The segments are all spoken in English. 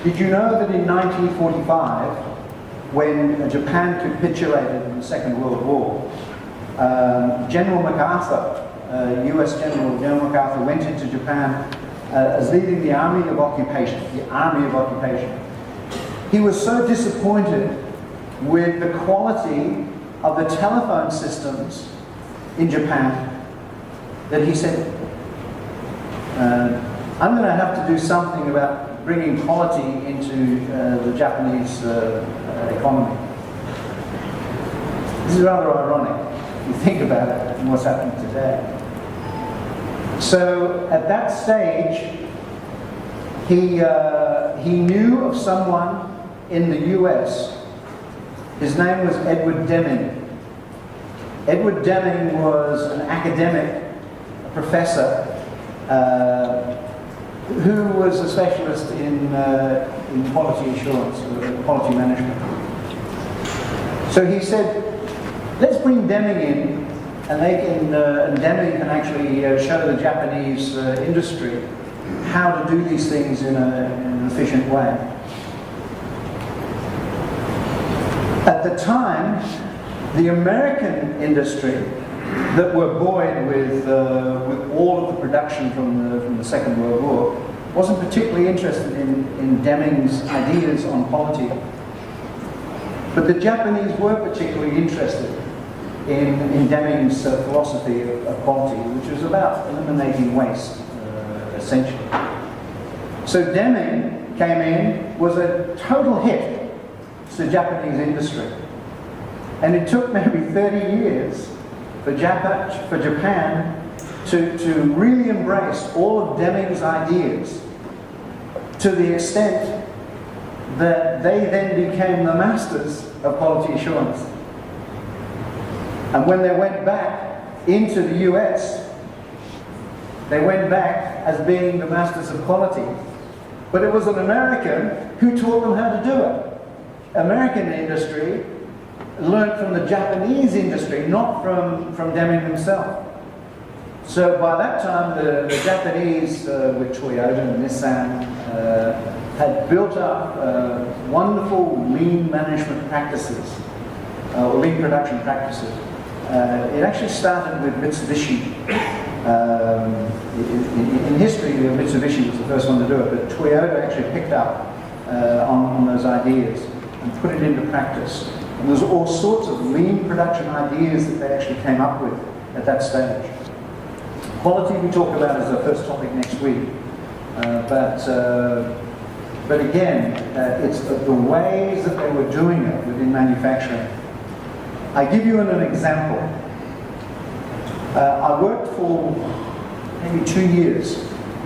Did you know that in 1945, when Japan capitulated in the Second World War, General MacArthur, US General MacArthur, went into Japan as leading the Army of Occupation, He was so disappointed with the quality of the telephone systems in Japan that he said, I'm going to have to do something about bringing quality into the Japanese economy. This is rather ironic if you think about it and what's happening today. So at that stage, he knew of someone in the US. His name was Edward Deming. Edward Deming was an academic, a professor, who was a specialist in quality assurance, quality management. So he said, let's bring Deming in, and and Deming can actually show the Japanese industry how to do these things in an efficient way. At the time, the American industry that were buoyed with all of the production from the Second World War wasn't particularly interested in Deming's ideas on quality. But the Japanese were particularly interested in Deming's philosophy of quality, which was about eliminating waste, essentially. So Deming came in, was a total hit to the Japanese industry. And it took maybe 30 years for Japan to really embrace all of Deming's ideas, to the extent that they then became the masters of quality assurance. And when they went back into the US, they went back as being the masters of quality. But it was an American who taught them how to do it. American industry learned from the Japanese industry, not from Deming himself. So by that time, the Japanese, with Toyota and Nissan, had built up wonderful lean management practices, or lean production practices. It actually started with Mitsubishi. In history, Mitsubishi was the first one to do it, but Toyota actually picked up on those ideas and put it into practice. And there's all sorts of lean production ideas that they actually came up with at that stage. Quality we talk about as the first topic next week. But again, it's the ways that they were doing it within manufacturing. I give you an example. I worked for maybe 2 years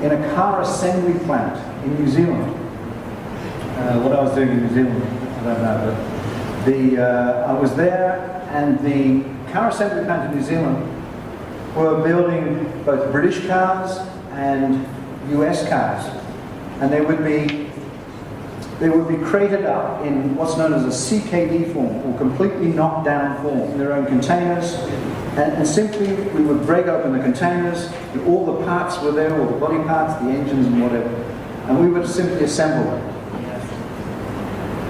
in a car assembly plant in New Zealand. What I was doing in New Zealand, I don't know, but I was there, and the car assembly plant in New Zealand were building both British cars and US cars, and they would be crated up in what's known as a CKD form, or completely knocked down form, in their own containers, and simply we would break open the containers, and all the parts were there, all the body parts, the engines and whatever, and we would simply assemble them.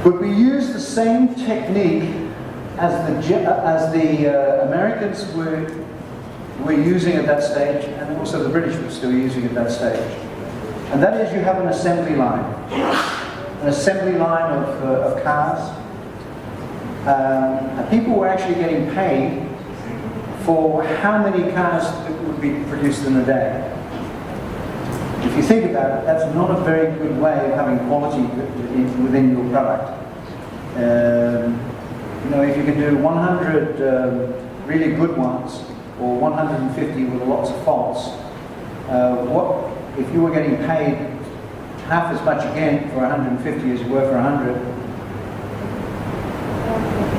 But we used the same technique as the Americans were using at that stage, and also the British were still using at that stage. And that is, you have an assembly line. An assembly line of cars. And people were actually getting paid for how many cars that would be produced in a day. If you think about it, that's not a very good way of having quality within your product. If you can do 100 really good ones, or 150 with lots of faults, what if you were getting paid half as much again for 150 as you were for 100?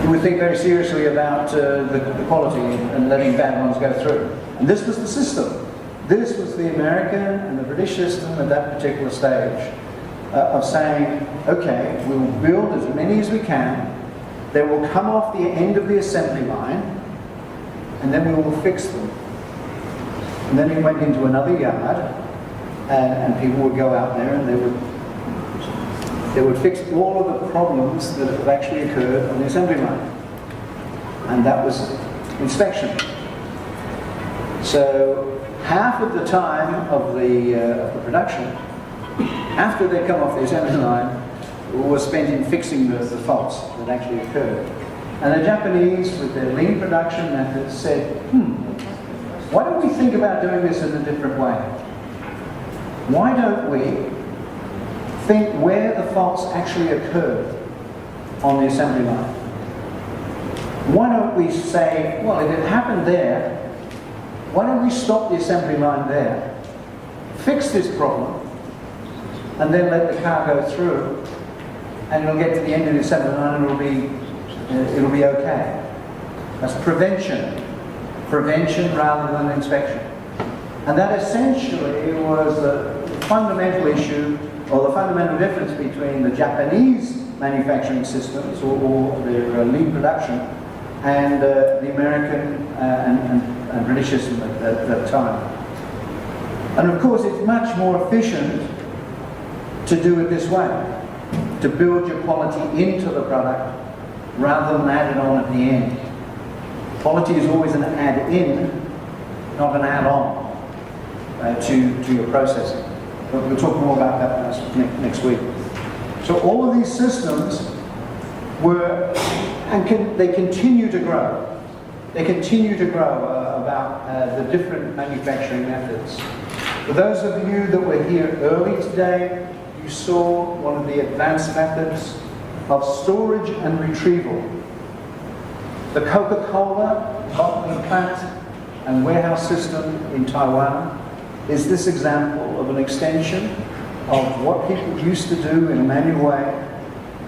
You would think very seriously about the quality and letting bad ones go through. And this was the system. This was the American and the British system at that particular stage of saying, okay, we'll build as many as we can, they will come off the end of the assembly line, and then we will fix them. And then we went into another yard, and people would go out there and they They would fix all of the problems that have actually occurred on the assembly line. And that was inspection. So half of the time of the production, after they come off the assembly line, was spent in fixing the faults that actually occurred. And the Japanese, with their lean production methods, said, why don't we think about doing this in a different way? Why don't we think where the faults actually occurred on the assembly line? Why don't we say, well, if it happened there, why don't we stop the assembly line there, fix this problem, and then let the car go through, and it'll get to the end of the assembly line and it'll be okay. That's prevention. Prevention rather than inspection. And that essentially was the fundamental issue, or the fundamental difference between the Japanese manufacturing systems, or their lean production, and the American and British system at that time. And of course, it's much more efficient to do it this way, to build your quality into the product rather than add it on at the end. Quality is always an add-in, not an add-on to your processing. But we'll talk more about that next week. So all of these systems were, and they continue to grow. They continue to grow about the different manufacturing methods. For those of you that were here early today, you saw one of the advanced methods of storage and retrieval. The Coca-Cola bottling plant and warehouse system in Taiwan is this example of an extension of what people used to do in a manual way,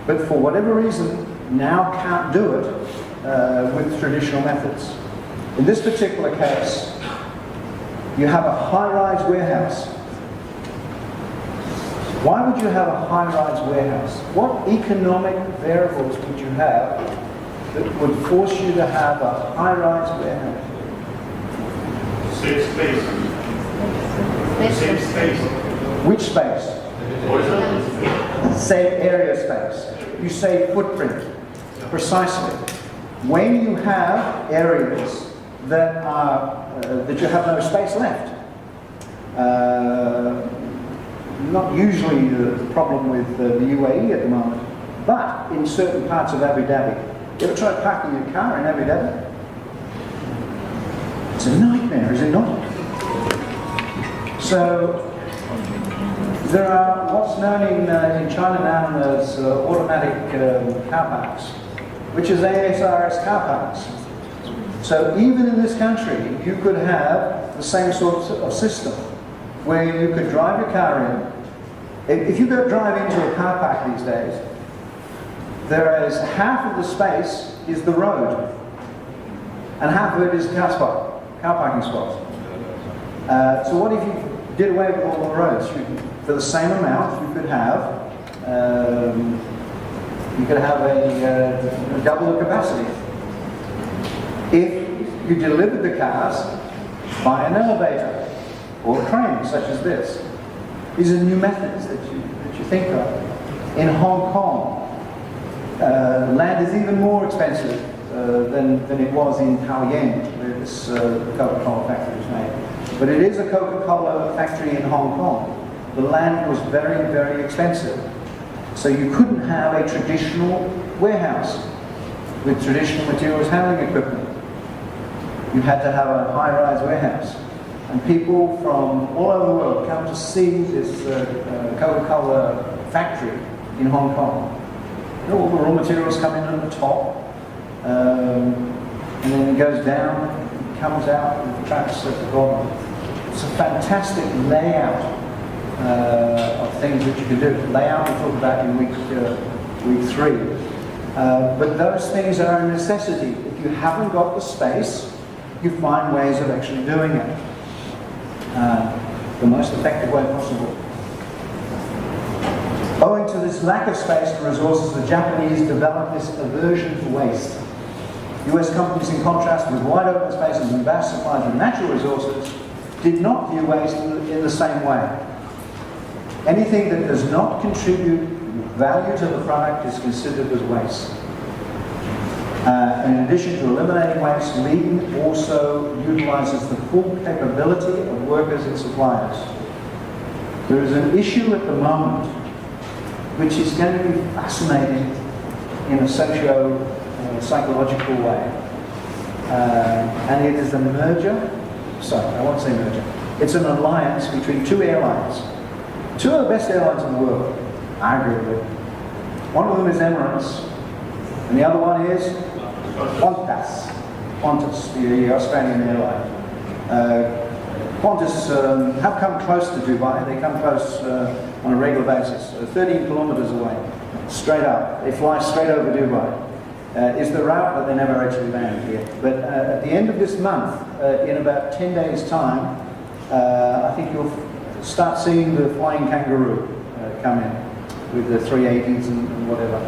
but for whatever reason now can't do it with traditional methods. In this particular case, you have a high-rise warehouse. Why would you have a high-rise warehouse? What economic variables would you have that would force you to have a high-rise warehouse? Save space. Save space. Which space? Save area space. You save footprint. Precisely. When you have areas that you have no space left, not usually the problem with the UAE at the moment, but in certain parts of Abu Dhabi. You ever tried parking your car in Abu Dhabi? It's a nightmare, is it not? So there are what's known in China now as automatic car parks, which is ASRS car parks. So even in this country, you could have the same sort of system where you could drive your car in. If you go drive into a car park these days, there is half of the space is the road, and half of it is car parking spots. So what if you did away with all the roads? For the same amount, you could have a double the capacity. If you delivered the cars by an elevator or a train, such as this. These are new methods that you think of. In Hong Kong, land is even more expensive than it was in Taoyuan, where this Coca-Cola factory is made. But it is a Coca-Cola factory in Hong Kong. The land was very, very expensive. So you couldn't have a traditional warehouse with traditional materials handling equipment. You had to have a high-rise warehouse. And people from all over the world come to see this Coca-Cola factory in Hong Kong. All the raw materials come in at the top, and then it goes down, it comes out with trucks at the bottom. It's a fantastic layout of things that you can do. Layout we'll talk about in week 3. But those things are a necessity. If you haven't got the space, you find ways of actually doing it the most effective way possible. Owing to this lack of space and resources, the Japanese developed this aversion to waste. US companies, in contrast, with wide open spaces and vast supplies of natural resources, did not view waste in the same way. Anything that does not contribute value to the product is considered as waste. In addition to eliminating waste, lean also utilizes the full capability of workers and suppliers. There is an issue at the moment which is going to be fascinating in a psychological way. And it is a merger, sorry, I won't say merger. It's an alliance between two airlines. Two of the best airlines in the world, arguably. One of them is Emirates, and the other one is Qantas. Qantas, the Australian airline. Qantas have come close to Dubai. They come close on a regular basis, 13 kilometres away, straight up. They fly straight over Dubai. Is the route, but they never actually land here. But at the end of this month, in about 10 days' time, I think you'll start seeing the flying kangaroo come in with the 380s and whatever.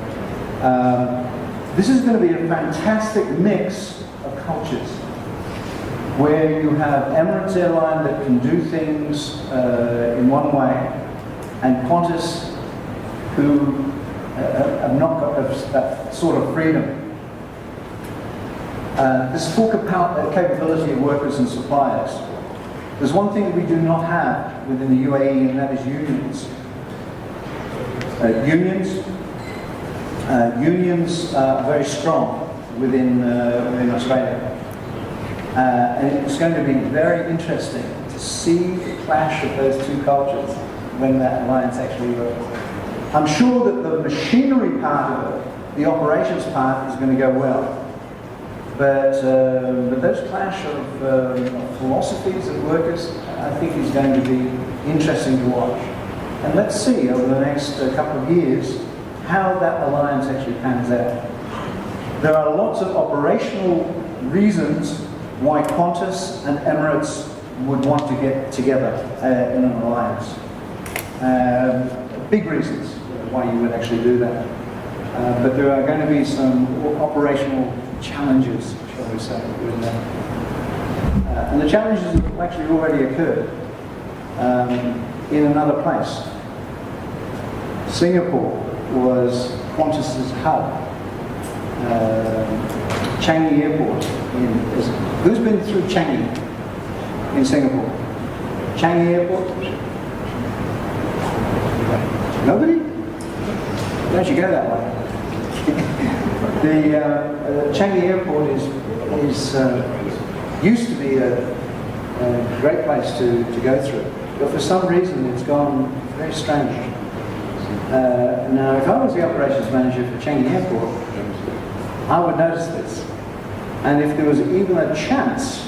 This is going to be a fantastic mix of cultures, where you have Emirates Airline that can do things in one way, and Qantas who have not got that sort of freedom. This full capability of workers and suppliers. There's one thing that we do not have within the UAE, and that is unions. Unions are very strong within Australia. And it's going to be very interesting to see the clash of those two cultures when that alliance actually works. I'm sure that the machinery part of it, the operations part, is going to go well. But those clash of philosophies of workers, I think, is going to be interesting to watch. And let's see over the next couple of years how that alliance actually pans out. There are lots of operational reasons why Qantas and Emirates would want to get together in an alliance. Big reasons why you would actually do that. But there are going to be some operational challenges, shall we say, with that. And the challenges have actually already occurred in another place. Singapore was Qantas's hub. Changi Airport. Who's been through Changi in Singapore? Changi Airport? Nobody? Don't you go that way? The Changi Airport used to be a great place to go through, but for some reason it's gone very strange. Now, if I was the operations manager for Changi Airport, I would notice this. And if there was even a chance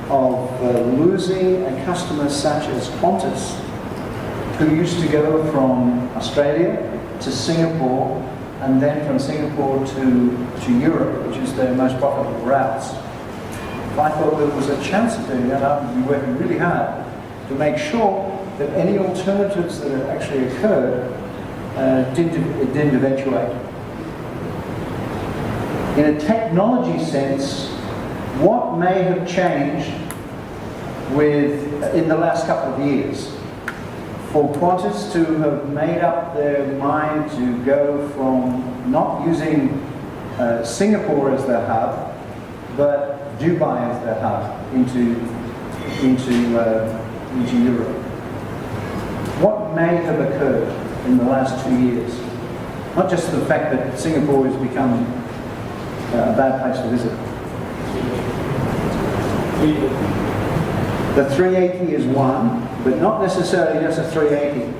of losing a customer such as Qantas, who used to go from Australia to Singapore, and then from Singapore to Europe, which is their most profitable routes. If I thought there was a chance of doing that, I would be working really hard to make sure that any alternatives that had actually occurred didn't eventuate. In a technology sense, what may have changed in the last couple of years? For Qantas to have made up their mind to go from not using Singapore as their hub, but Dubai as their hub into Europe. What may have occurred in the last 2 years? Not just the fact that Singapore has become a bad place to visit. The 380 is one, but not necessarily just a 380.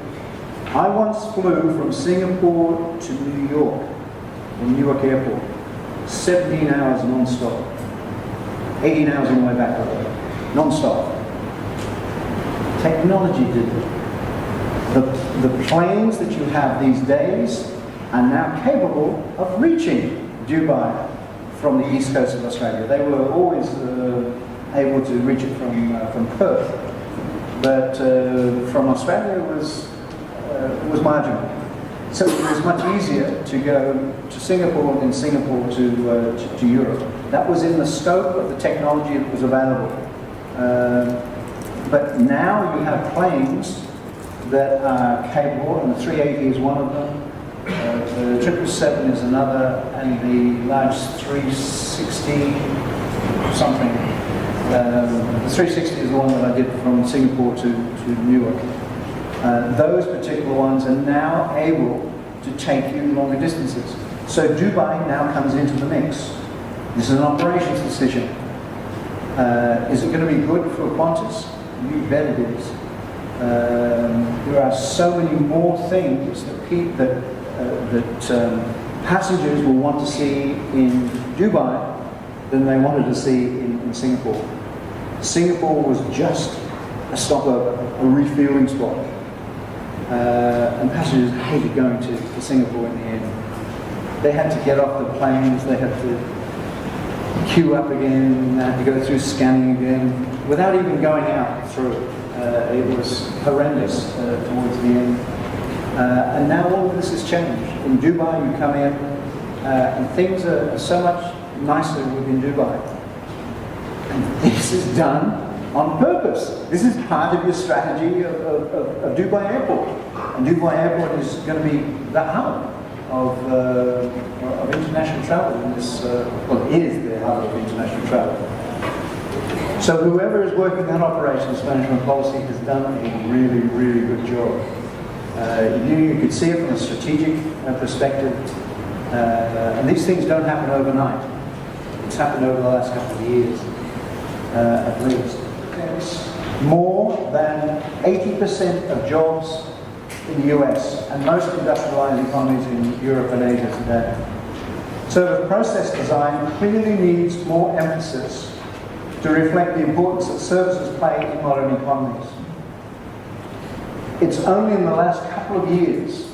I once flew from Singapore to New York, in Newark Airport, 17 hours non-stop. 18 hours on the way back, non-stop. Technology did it. The planes that you have these days are now capable of reaching Dubai from the east coast of Australia. They were always able to reach it from Perth, but from Australia it was marginal. So it was much easier to go to Singapore than Singapore to Europe. That was in the scope of the technology that was available. But now you have planes that are capable, and the 380 is one of them. The 777 is another, and the large 360 something. The 360 is the one that I did from Singapore to Newark. Those particular ones are now able to take you longer distances. So Dubai now comes into the mix. This is an operations decision. Is it going to be good for Qantas? You bet it is. There are so many more things that passengers will want to see in Dubai than they wanted to see in Singapore. Singapore was just a stopover, a refueling spot. And passengers hated going to Singapore in the end. They had to get off the planes, they had to queue up again, they had to go through scanning again, without even going out through it. It was horrendous towards the end. And now all of this has changed. In Dubai you come in and things are so much nicer within Dubai. And this is done on purpose. This is part of your strategy of Dubai Airport. And Dubai Airport is going to be the hub of international travel in this, well, it is the hub of international travel. So whoever is working on operations management policy has done a really, really good job. You could see it from a strategic perspective, and these things don't happen overnight. It's happened over the last couple of years, at least. More than 80% of jobs in the US and most industrialized economies in Europe and Asia today. So the process design clearly needs more emphasis to reflect the importance that services play in modern economies. It's only in the last couple of years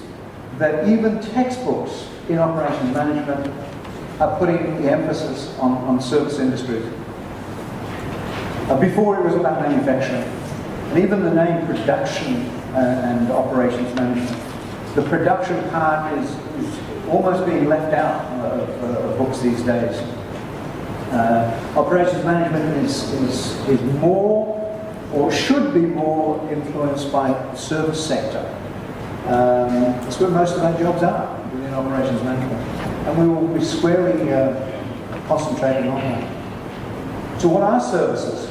that even textbooks in operations management are putting the emphasis on service industries. Before it was about manufacturing, and even the name production and operations management. The production part is almost being left out of books these days. Operations management is more, or should be more, influenced by the service sector. That's where most of our jobs are, within operations management. And we will be squarely concentrating on that. So what are services?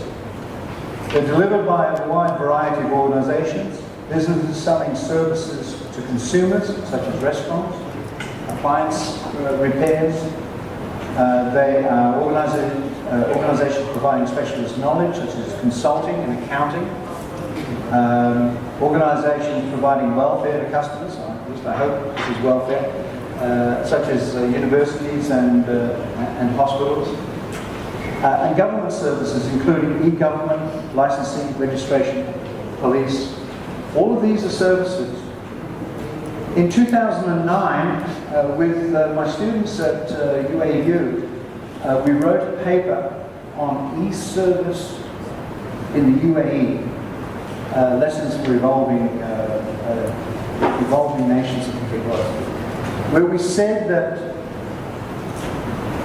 They're delivered by a wide variety of organisations. Businesses selling services to consumers, such as restaurants, appliance repairs. They are organisations providing specialist knowledge, such as consulting and accounting. Organisations providing welfare to customers, at least I hope this is welfare, such as universities and hospitals. And government services, including e-government, licensing, registration, police. All of these are services. In 2009, with my students at UAU, we wrote a paper on e-service in the UAE, lessons for evolving nations, I think it was, where we said that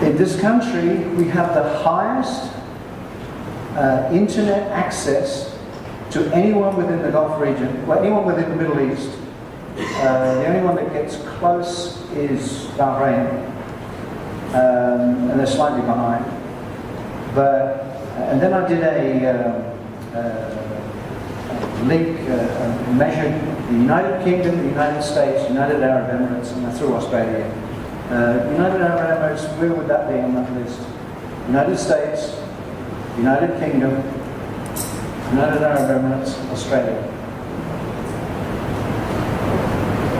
in this country, we have the highest internet access to anyone within the Gulf region, well, anyone within the Middle East. The only one that gets close is Bahrain, and they're slightly behind. And then I did a link, measured the United Kingdom, the United States, United Arab Emirates, and I threw Australia in. United Arab Emirates, where would that be on that list? United States, United Kingdom, United Arab Emirates, Australia.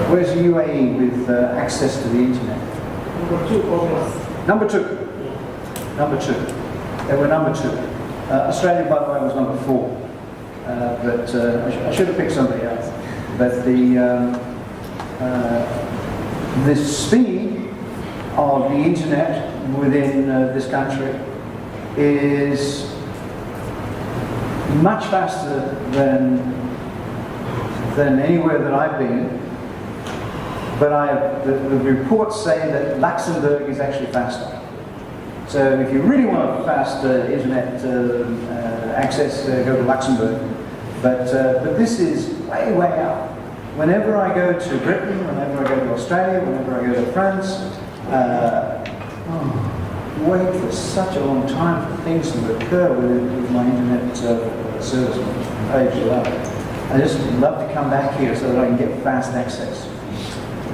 Where's the UAE with access to the internet? Number two. Number two. They were number two. Australia, by the way, was number 4. But I should have picked somebody else. But the speed of the internet within this country is much faster than anywhere that I've been. But the reports say that Luxembourg is actually faster. So if you really want a fast internet access, go to Luxembourg. But this is way, way out. Whenever I go to Britain, whenever I go to Australia, whenever I go to France, wait for such a long time for things to occur with my internet service page. I just love to come back here so that I can get fast access.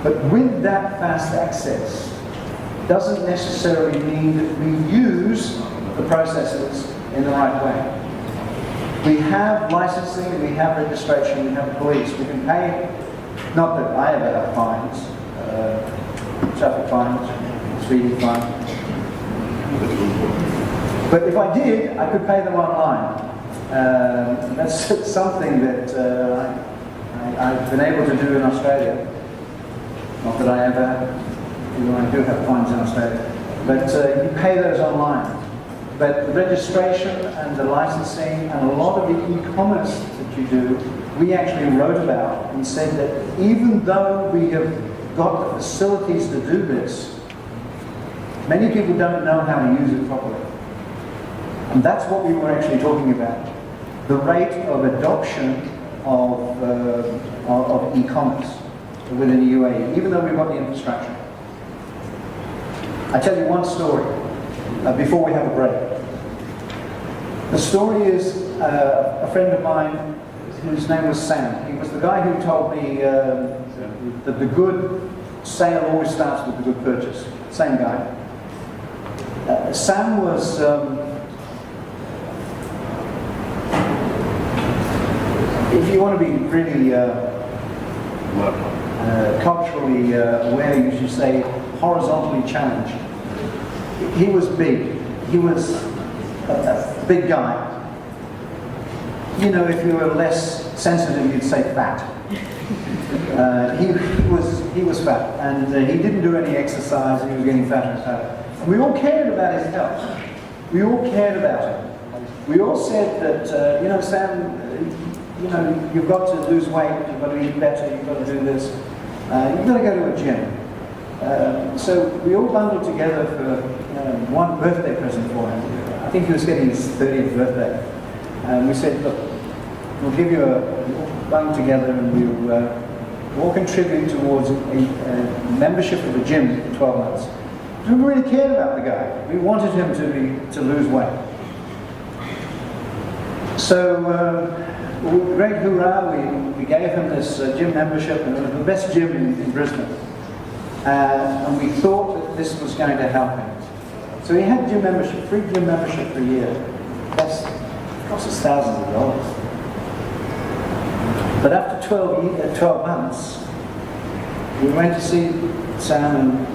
But with that fast access, doesn't necessarily mean that we use the processes in the right way. We have licensing, we have registration, we have police. We can pay, not that I ever have fines, traffic fines, speeding fines. But if I did, I could pay them online. That's something that I've been able to do in Australia. Not that I ever, even though I do have fines in Australia. But you pay those online. But the registration and the licensing and a lot of the e-commerce that you do, we actually wrote about and said that even though we have got the facilities to do this, many people don't know how to use it properly. And that's what we were actually talking about. The rate of adoption of e-commerce within the UAE, even though we've got the infrastructure. I tell you one story before we have a break. The story is a friend of mine whose name was Sam. He was the guy who told me that the good sale always starts with the good purchase. Same guy. Sam was if you want to be really culturally aware, you should say horizontally challenged. He was big. He was a big guy. You know, if you were less sensitive, you'd say fat. He was fat, and he didn't do any exercise. He was getting fatter and fatter. And we all cared about his health. We all cared about him. We all said that, you know, Sam, you know, you've got to lose weight. You've got to eat better. You've got to do this. You've got to go to a gym. So we all bundled together for one birthday present for him. I think he was getting his 30th birthday. And we said, look, we'll give you we'll bung together and we'll all contribute towards a membership of the gym for 12 months. We really cared about the guy. We wanted him to lose weight. So, great hoorah, we gave him this gym membership, and it was the best gym in Brisbane. And we thought that this was going to help him. So he had gym membership, free gym membership for a year. That cost us thousands of dollars. But after 12 months, we went to see Sam,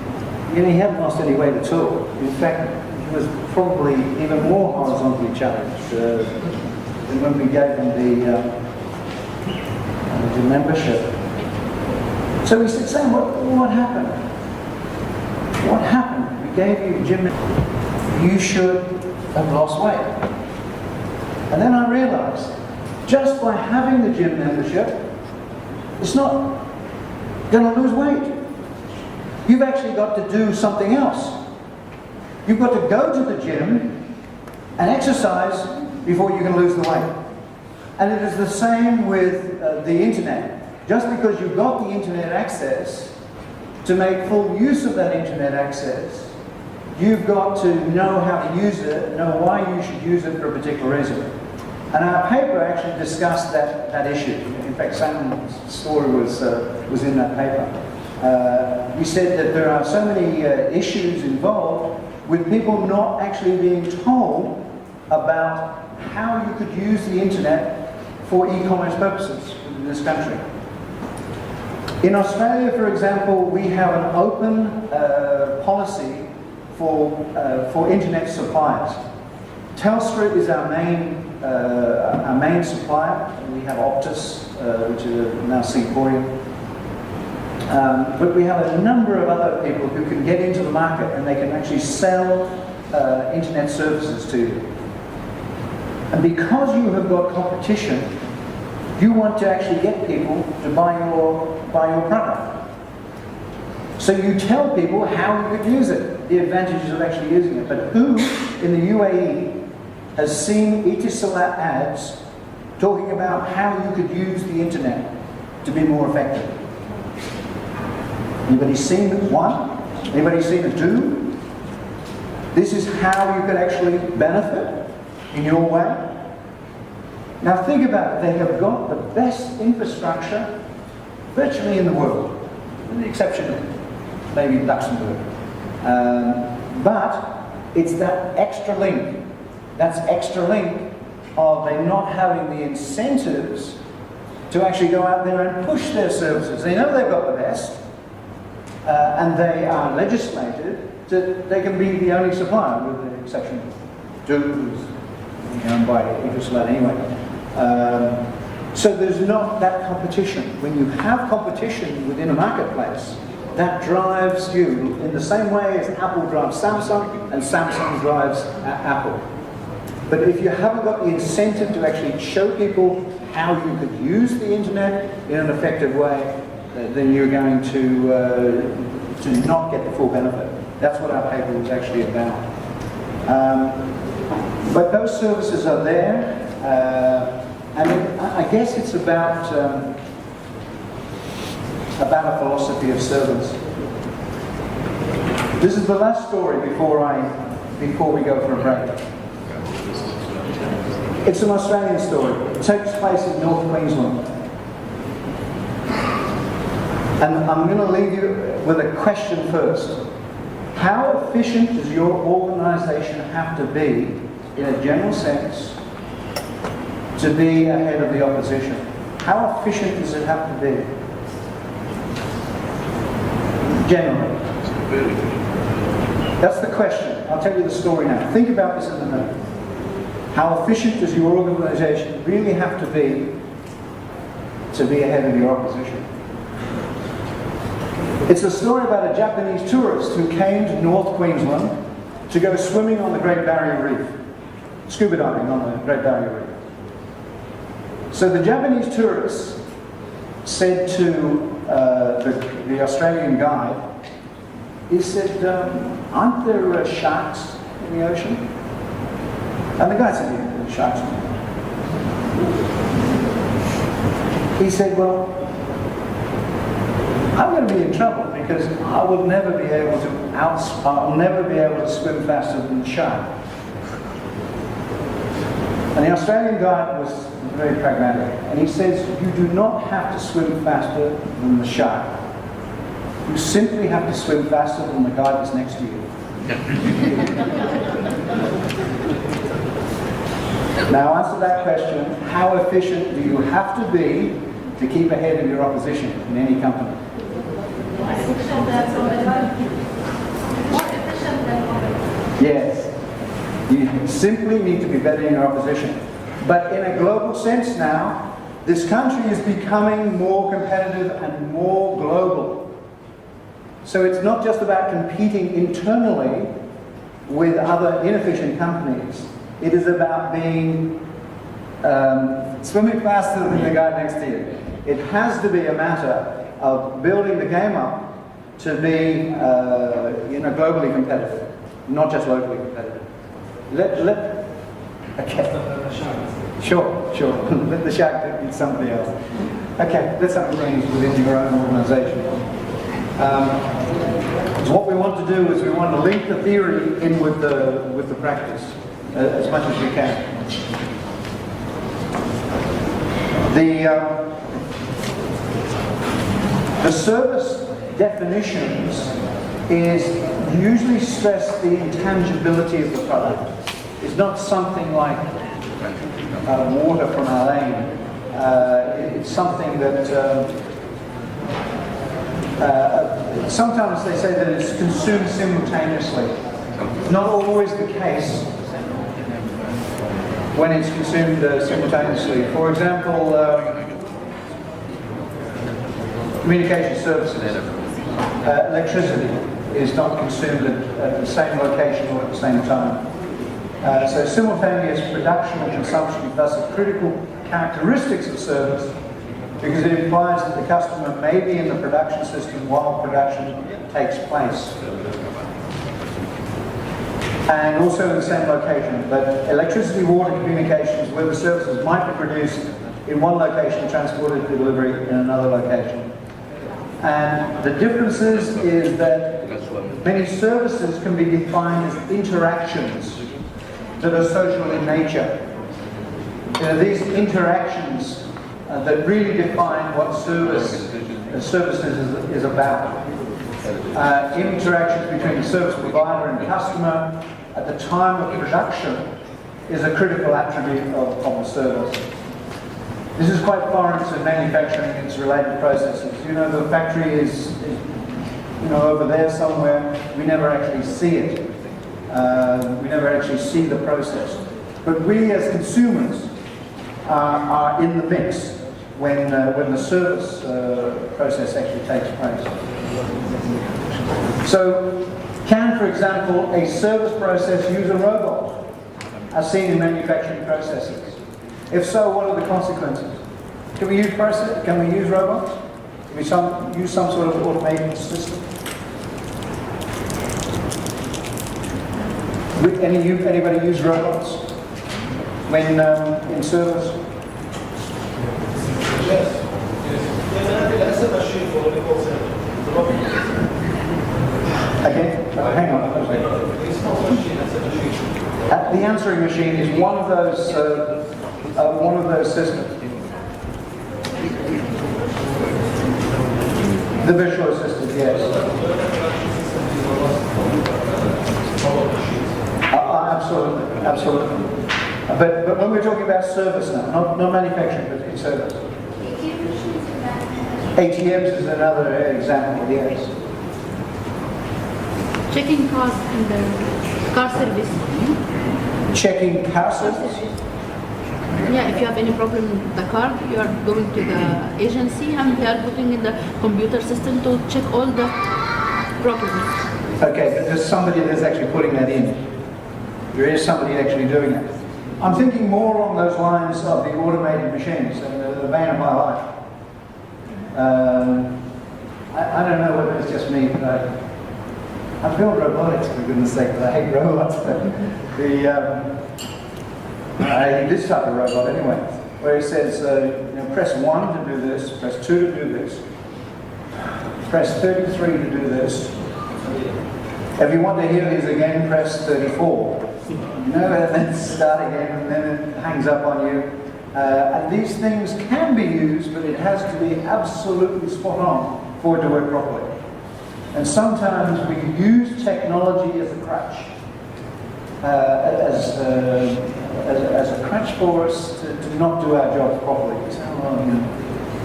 and he hadn't lost any weight at all. In fact, he was probably even more horizontally challenged than when we gave him the membership. So we said, Sam, what happened? What happened? We gave you gym membership. You should have lost weight. And then I realized, just by having the gym membership, it's not going to lose weight. You've actually got to do something else. You've got to go to the gym and exercise before you can lose the weight. And it is the same with the internet. Just because you've got the internet access, to make full use of that internet access, you've got to know how to use it, know why you should use it for a particular reason. And our paper actually discussed that issue. In fact, Sam's story was in that paper. We said that there are so many issues involved with people not actually being told about how you could use the internet for e-commerce purposes in this country. In Australia, for example, we have an open policy for internet suppliers. Telstra is our main supplier. We have Optus, which is now Singaporean. But we have a number of other people who can get into the market and they can actually sell internet services to you. And because you have got competition, you want to actually get people to buy your product. So you tell people how you could use it, the advantages of actually using it. But who in the UAE has seen Etisalat ads talking about how you could use the internet? to be more effective? Anybody seen one? Anybody seen a two? This is how you could actually benefit in your way. Now think about it, they have got the best infrastructure virtually in the world, with the exception of maybe Luxembourg. But it's that extra link. That's extra link of they not having the incentives to actually go out there and push their services. They know they've got the best, and they are legislated that they can be the only supplier, with the exception of Do, who's owned by Ecosolat anyway. So there's not that competition. When you have competition within a marketplace, that drives you in the same way as Apple drives Samsung and Samsung drives Apple. But if you haven't got the incentive to actually show people how you could use the internet in an effective way, then you're going to not get the full benefit. That's what our paper was actually about. But those services are there, and I guess it's about a philosophy of service. This is the last story before we go for a break. It's an Australian story. It takes place in North Queensland. And I'm going to leave you with a question first. How efficient does your organisation have to be, in a general sense, to be ahead of the opposition? How efficient does it have to be? Generally. That's the question. I'll tell you the story now. Think about this in a minute. How efficient does your organisation really have to be ahead of your opposition? It's a story about a Japanese tourist who came to North Queensland to go swimming on the Great Barrier Reef, scuba diving on the Great Barrier Reef. So the Japanese tourist said to the Australian guide, he said, aren't there sharks in the ocean? And the guy said, yeah, there are sharks. He said, well, I'm going to be in trouble because I will never be able to swim faster than the shark. And the Australian guide was very pragmatic, and he says, you do not have to swim faster than the shark. You simply have to swim faster than the guy that's next to you. Now answer that question, how efficient do you have to be to keep ahead of your opposition in any company? More efficient than others. Yes. You simply need to be better than your opposition. But in a global sense now, this country is becoming more competitive and more global. So it's not just about competing internally with other inefficient companies. It is about being swimming faster than the guy next to you. It has to be a matter of building the game up to be globally competitive, not just locally competitive. Sure. Let the shark be somebody else. Okay, let's have things within your own organisation. What we want to do is we want to link the theory in with the practice as much as we can. The service definitions is usually stress the intangibility of the product. It's not something like water from our lane. It's something that sometimes they say that it's consumed simultaneously. Not always the case when it's consumed simultaneously. For example, communication services, electricity is not consumed at the same location or at the same time. So simultaneous production and consumption is thus a critical characteristics of service because it implies that the customer may be in the production system while production takes place. And also in the same location, but electricity, water, communications, where the services might be produced in one location, transported for delivery in another location. And the differences is that many services can be defined as interactions that are social in nature. These interactions that really define what services is about. Interactions between the service provider and customer at the time of production is a critical attribute of the service. This is quite foreign to manufacturing and its related processes. You know, the factory is over there somewhere. We never actually see it. We never actually see the process. But we as consumers are in the mix when the service process actually takes place. So, can, for example, a service process use a robot, as seen in manufacturing processes? If so, what are the consequences? Can we use robots? Can we use some sort of automated system? Anybody use robots when in service? Yes. That's a machine for the call center. Again? Hang on. It's not a machine, that's a machine. The answering machine is one of those systems. The visual assistant, yes. Absolutely. But when we're talking about service now, not manufacturing, but in service. ATMs is another example, yes. Checking cars in the car service. Checking car service? Yeah, if you have any problem with the car, you are going to the agency and they are putting in the computer system to check all the problems. Okay, but there's somebody that's actually putting that in. There is somebody actually doing it. I'm thinking more along those lines of the automated machines and the bane of my life. I don't know whether it's just me, but I build robotics, for goodness sake, but I hate robots. This type of robot anyway, where it says, press 1 to do this, press 2 to do this, press 33 to do this. If you want to hear these again, press 34. And then start again, and then it hangs up on you. And these things can be used, but it has to be absolutely spot on for it to work properly. And sometimes we use technology as a crutch, as a crutch for us to not do our jobs properly. So,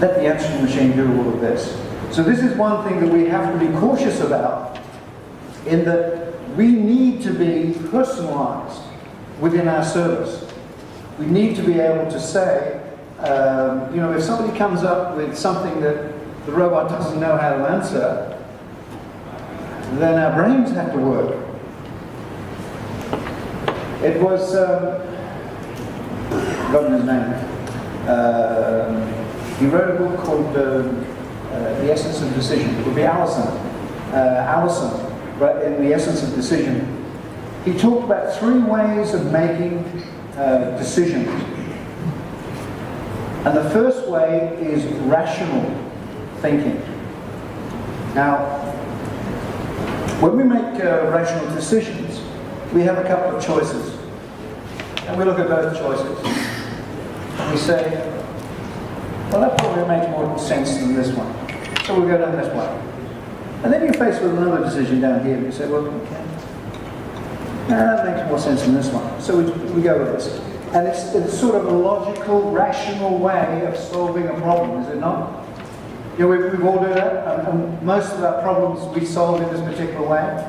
let the answering machine do all of this. So this is one thing that we have to be cautious about, in that we need to be personalized within our service. We need to be able to say, if somebody comes up with something that the robot doesn't know how to answer, then our brains have to work. It was, forgotten his name. He wrote a book called The Essence of Decision. It would be Allison. But in The Essence of Decision, he talked about 3 ways of making decisions. And the first way is rational thinking. Now, when we make rational decisions, we have a couple of choices. And we look at both choices. And we say, well, that probably makes more sense than this one. So we'll go down this way. And then you're faced with another decision down here, and you say, well, okay, that makes more sense than this one. So we go with this. And it's sort of a logical, rational way of solving a problem, is it not? We've all done that, and most of our problems we solve in this particular way.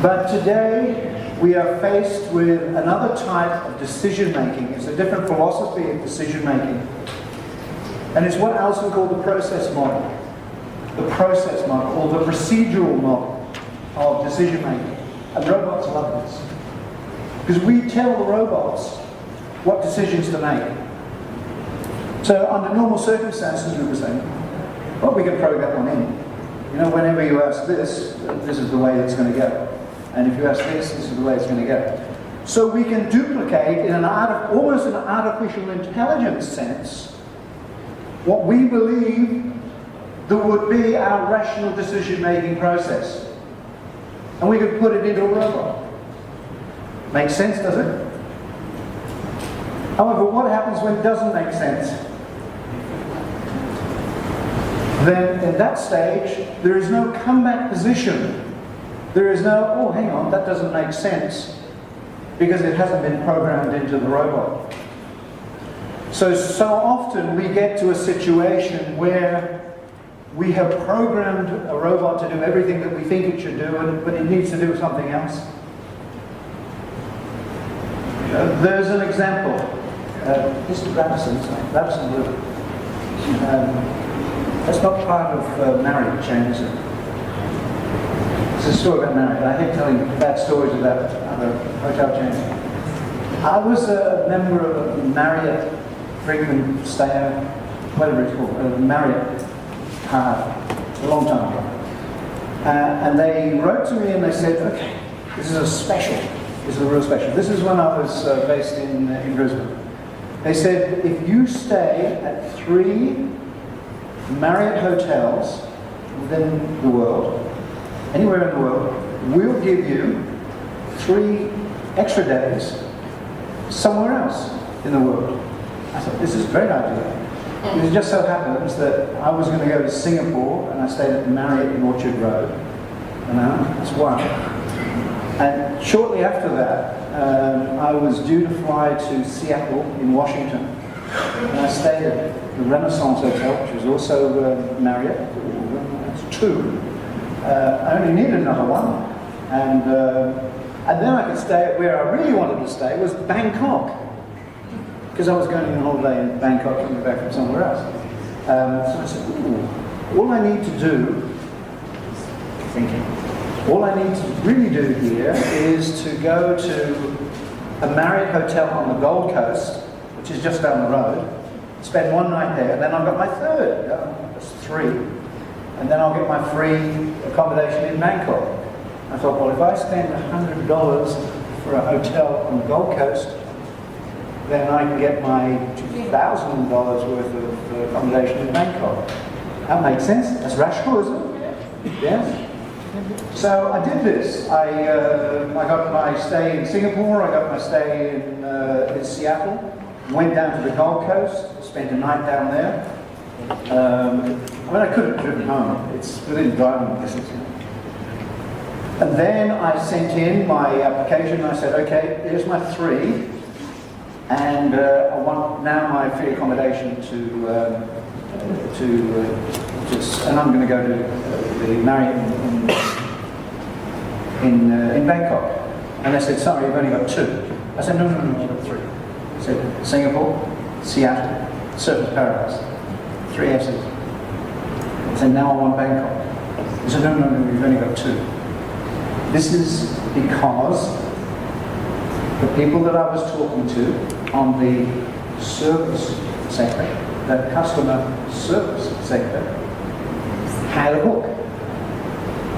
But today, we are faced with another type of decision making. It's a different philosophy of decision making. And it's what Allison called the process model. The process model, or the procedural model of decision making. And robots love this. Because we tell the robots what decisions to make. So under normal circumstances, we were saying, well, we can program one in. Whenever you ask this, this is the way it's going to go. And if you ask this, this is the way it's going to go. So we can duplicate in almost an artificial intelligence sense what we believe that would be our rational decision-making process. And we could put it into a robot. Makes sense, does it? However, what happens when it doesn't make sense? Then, in that stage, there is no comeback position. There is no, oh, hang on, that doesn't make sense, because it hasn't been programmed into the robot. So often we get to a situation where we have programmed a robot to do everything that we think it should do, but it needs to do something else. There's an example. Mr. Radisson, that's not part of Marriott chain, is it? It's a story about Marriott. I hate telling bad stories about other hotel chains. I was a member of a Marriott frequent stayer, whatever it's called, Marriott card, a long time ago. And they wrote to me and they said, okay, this is a special. This is a real special. This is when I was based in Brisbane. They said, if you stay at 3 Marriott hotels within the world, anywhere in the world, we'll give you 3 extra days somewhere else in the world. I thought, this is a great idea. It just so happens that I was going to go to Singapore and I stayed at the Marriott in Orchard Road. That's one. And shortly after that, I was due to fly to Seattle in Washington. And I stayed at the Renaissance Hotel, which was also Marriott. That's 2. I only needed another one. And then I could stay at where I really wanted to stay, was Bangkok. Because I was going on holiday in Bangkok, coming back from somewhere else. So I said, ooh, all I need to do, all I need to really do here is to go to a Marriott hotel on the Gold Coast, which is just down the road, spend 1 night there, and then I've got my 3rd, that's 3. And then I'll get my free accommodation in Bangkok. I thought, well, if I spend $100 for a hotel on the Gold Coast, then I can get my $2,000 worth of accommodation in Bangkok. That makes sense. That's rational, isn't it? Yes. So I did this. I got my stay in Singapore. I got my stay in Seattle. Went down to the Gold Coast. Spent a night down there. I could have driven home. It's within driving distance. And then I sent in my application. I said, okay, here's my 3. And I want now my free accommodation and I'm going to go to the Marriott in Bangkok. And they said, sorry, you've only got 2. I said, no, I've got 3. I said, Singapore, Seattle, Surfers Paradise, 3 S's. I said, now I want Bangkok. He said, no, you've only got 2. This is because the people that I was talking to on the service sector, the customer service sector, had a hook.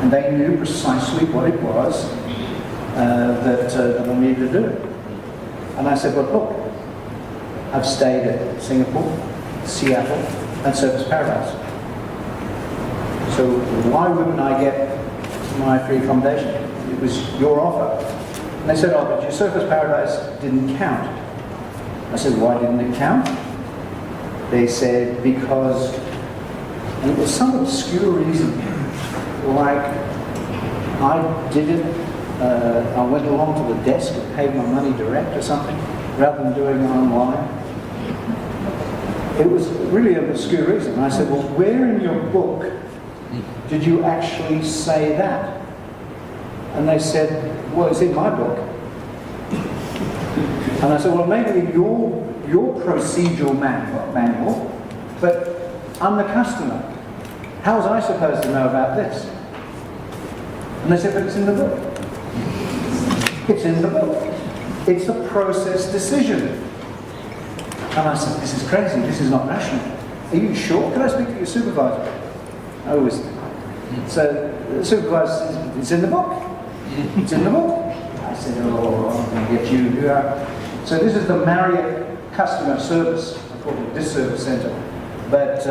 And they knew precisely what it was that I needed to do. And I said, well, look, I've stayed at Singapore, Seattle, and Surfers Paradise. So why wouldn't I get my free accommodation? It was your offer. And they said, oh, but your Surfers Paradise didn't count. I said, why didn't it count? They said, because, and it was some obscure reason, like I did it, I went along to the desk and paid my money direct or something, rather than doing it online. It was really an obscure reason. And I said, well, where in your book did you actually say that? And they said, well, it's in my book. And I said, well, maybe your procedural manual, but I'm the customer. How was I supposed to know about this? And they said, but it's in the book. It's in the book. It's a process decision. And I said, this is crazy, this is not rational. Are you sure? Can I speak to your supervisor? I always do. So the supervisor says, it's in the book. It's in the book. I said, oh, I'm going to get you. So this is the Marriott customer service. I call it this service centre. But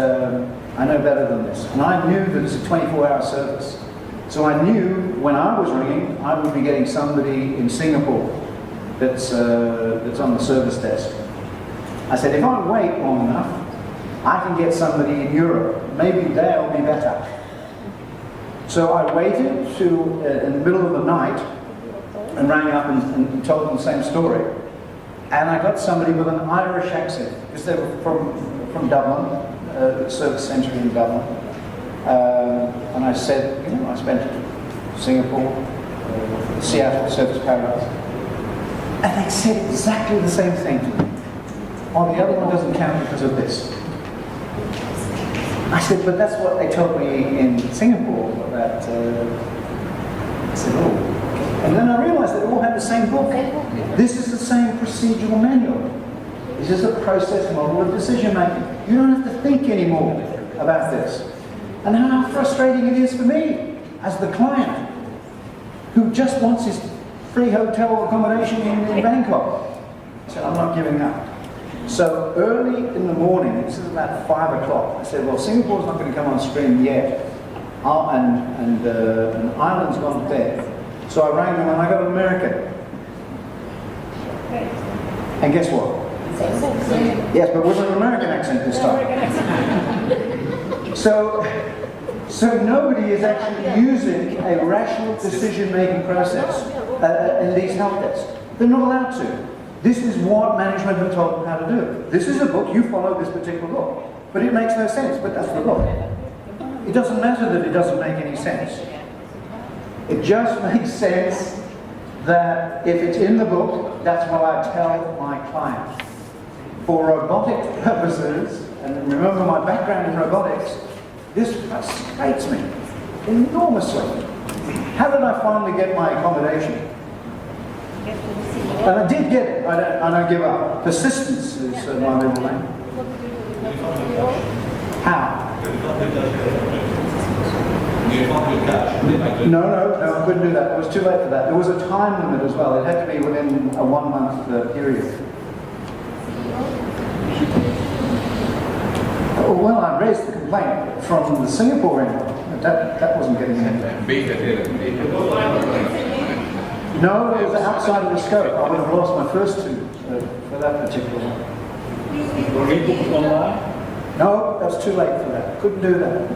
I know better than this. And I knew that it's a 24-hour service. So I knew when I was ringing, I would be getting somebody in Singapore that's on the service desk. I said, if I wait long enough, I can get somebody in Europe. Maybe they'll be better. So I waited to in the middle of the night and rang up and told them the same story. And I got somebody with an Irish accent, because they were from Dublin, service centre in Dublin. And I said, you know, I spent Singapore, Seattle, Service Paradise. And they said exactly the same thing to me. Oh, the other one doesn't count because of this. I said, but that's what they told me in Singapore. That I said, oh. And then I realised they all had the same book. This is the same procedural manual. This is a process model of decision making. You don't have to think anymore about this. And how frustrating it is for me as the client who just wants his free hotel accommodation in Bangkok. I said, I'm not giving up. So early in the morning, this is about 5 o'clock, I said, well, Singapore's not going to come on stream yet, and Ireland's gone to bed. So I rang them and I got an American. And guess what? Yes, but with an American accent this time. So nobody is actually using a rational decision-making process in these help desks. They're not allowed to. This is what management have told them how to do. This is a book, you follow this particular book. But it makes no sense, but that's the book. It doesn't matter that it doesn't make any sense. It just makes sense that if it's in the book, that's what I tell my client. For robotic purposes, and remember my background in robotics, this frustrates me enormously. How did I finally get my accommodation? And I did get it. I don't give up. Persistence is my middle name. How? No, I couldn't do that. It was too late for that. There was a time limit as well. It had to be within a 1 month period. Well, I raised the complaint from the Singapore end. That wasn't getting ahead. No, it was outside of the scope. I would have lost my first two for that particular one. No, that was too late for that. Couldn't do that.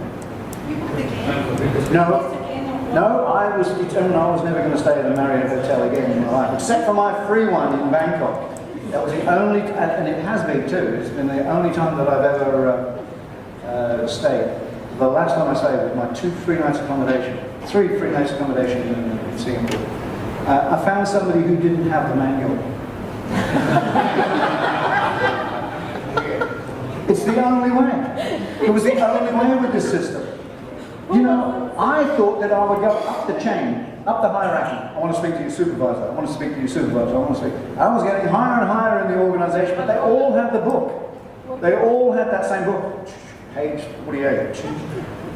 No, I was determined I was never going to stay at a Marriott hotel again in my life, except for my free one in Bangkok. That was the only, and it has been too, it's been the only time that I've ever stayed. The last time I stayed was my 3 free nights accommodation in Singapore. I found somebody who didn't have the manual. It's the only way. It was the only way with this system. You know, I thought that I would go up the chain, up the hierarchy. I want to speak to your supervisor. I want to speak to your supervisor. I want to speak. I was getting higher and higher in the organisation, but they all had the book. They all had that same book. Page 48.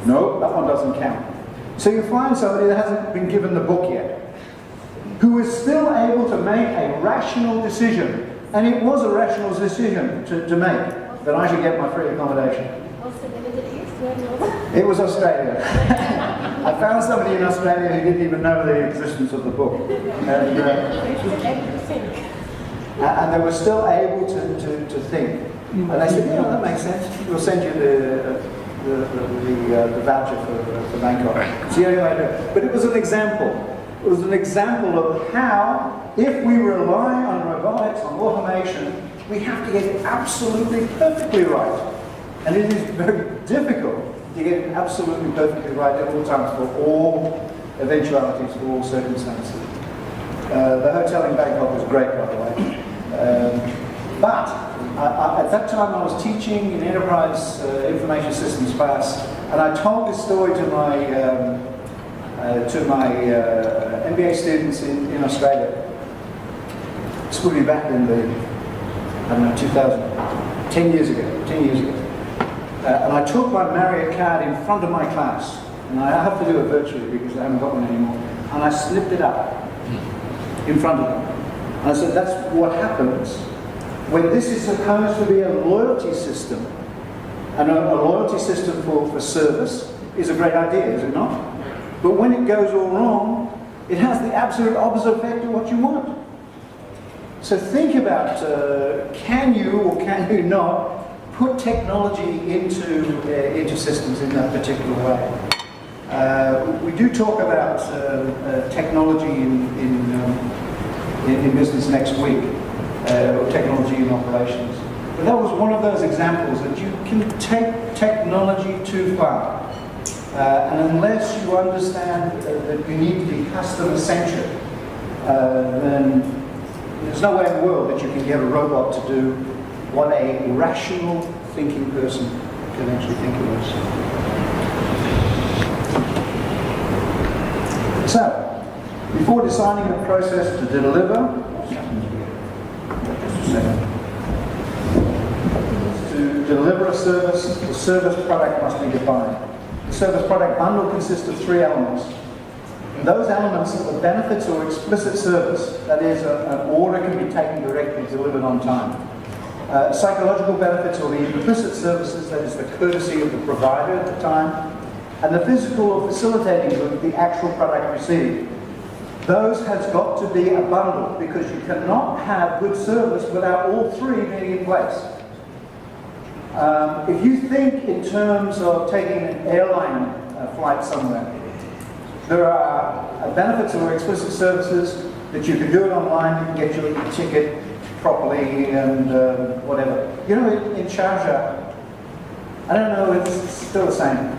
No, that one doesn't count. So you find somebody that hasn't been given the book yet, who is still able to make a rational decision. And it was a rational decision to make, that I should get my free accommodation. It was Australia. I found somebody in Australia who didn't even know the existence of the book. And they were still able to think. And they said, yeah, that makes sense. We'll send you the voucher for Bangkok. It's the only way to do it. But it was an example. It was an example of how, if we rely on robotics, on automation, we have to get it absolutely perfectly right. And it is very difficult to get it absolutely perfectly right at all times for all eventualities, for all circumstances. The hotel in Bangkok was great, by the way. But at that time I was teaching in enterprise information systems class, and I told this story to my MBA students in Australia. This would be back in the, 2000, 10 years ago. And I took my Marriott card in front of my class, and I have to do it virtually because I haven't got one anymore, and I slipped it up. in front of them. And so that's what happens when this is supposed to be a loyalty system. And a loyalty system for service is a great idea, is it not? But when it goes all wrong, it has the absolute opposite effect of what you want. So think about, can you or can you not put technology into systems in that particular way? We do talk about technology in business next week, or technology in operations. But that was one of those examples that you can take technology too far. And unless you understand that you need to be customer-centric, then there's no way in the world that you can get a robot to do what a rational thinking person can actually think it is. So, before deciding the process to deliver, to deliver a service, the service product must be defined. The service product bundle consists of 3 elements. Those elements are the benefits or explicit service, that is, an order can be taken directly, delivered on time. Psychological benefits or the implicit services, that is the courtesy of the provider at the time, and the physical or facilitating good, the actual product received. Those has got to be a bundle, because you cannot have good service without all 3 being in place. If you think in terms of taking an airline flight somewhere, there are benefits or explicit services that you can do it online, you can get your ticket properly and whatever. You know, in Sharjah, I don't know, it's still the same.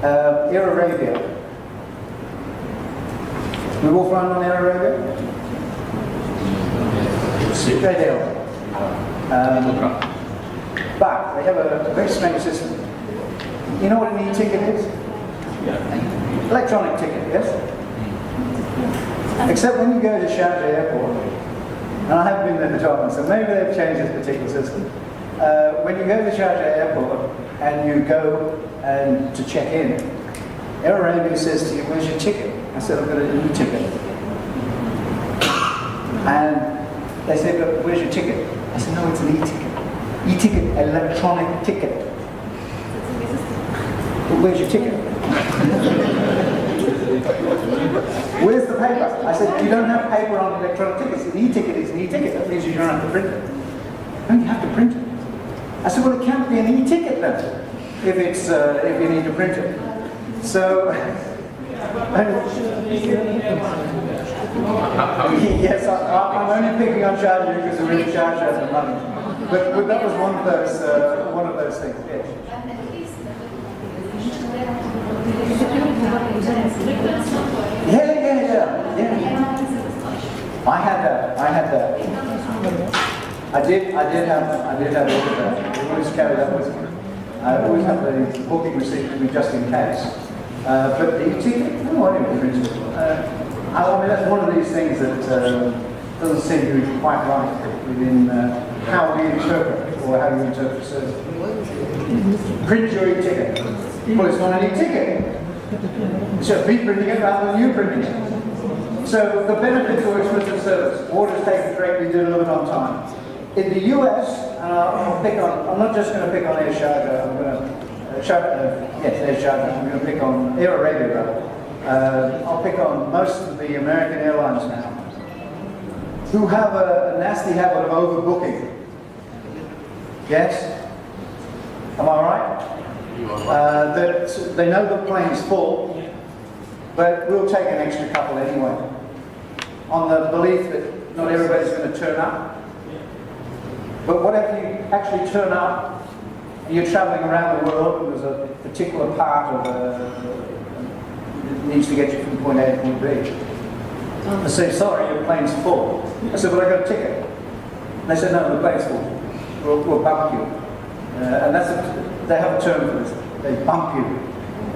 Air Arabia. We've all flown on Air Arabia? Great airline. But they have a very strange system. You know what an e-ticket is? Yeah. Electronic ticket, yes? Except when you go to Sharjah Airport, and I haven't been there for 12 months, so maybe they've changed this particular system. When you go to Sharjah Airport and you go to check in, Air Arabia says to you, "Where's your ticket?" I said, "I've got an e-ticket." And they said, "But where's your ticket?" I said, "No, it's an e-ticket. E-ticket, electronic ticket." "But where's your ticket?" "Where's the paper?" I said, "You don't have paper on electronic tickets. An e-ticket is an e-ticket. That means you don't have to print it." "No, you have to print it." I said, "Well, it can't be an e-ticket then, if you need to print it." So, yes, I'm only picking on Sharjah because we're in Sharjah at the moment. But that was one of those things. Yes. Yeah. I had that. I did have all of that. I always carry that with me. I always have the booking receipt with me just in case. But the e-ticket, no, I didn't print it. I mean, that's one of these things that doesn't seem to be quite right within how we interpret or how you interpret service. Print your e-ticket. Well, it's not an e-ticket. It's just me printing it rather than you printing it. So the benefits or explicit service, orders taken directly, delivered on time. In the US, I'm not just going to pick on Air Sharjah, I'm going to Air Sharjah, I'm going to pick on Air Arabia rather. I'll pick on most of the American airlines now, who have a nasty habit of overbooking. Yes? Am I right? That they know the plane's full, but we'll take an extra couple anyway, on the belief that not everybody's going to turn up. But what if you actually turn up and you're travelling around the world and there's a particular part of that needs to get you from point A to point B? I say, "Sorry, your plane's full." I said, "Well, I got a ticket." And they said, "No, the plane's full. We'll bump you." And they have a term for this. They bump you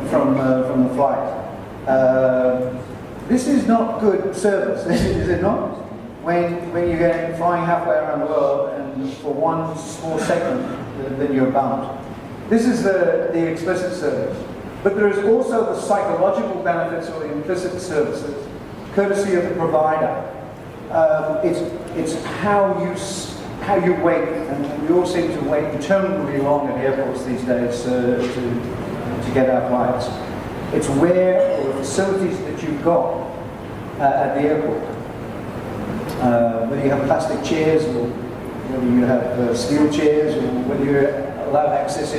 from the flight. This is not good service, is it not? When you're flying halfway around the world and for one small second, then you're bumped. This is the explicit service. But there is also the psychological benefits or the implicit services, courtesy of the provider. it's how you wait, and we all seem to wait interminably long at airports these days to get our flights. It's where or the facilities that you've got at the airport. Whether you have plastic chairs or whether you have steel chairs or whether you're allowed access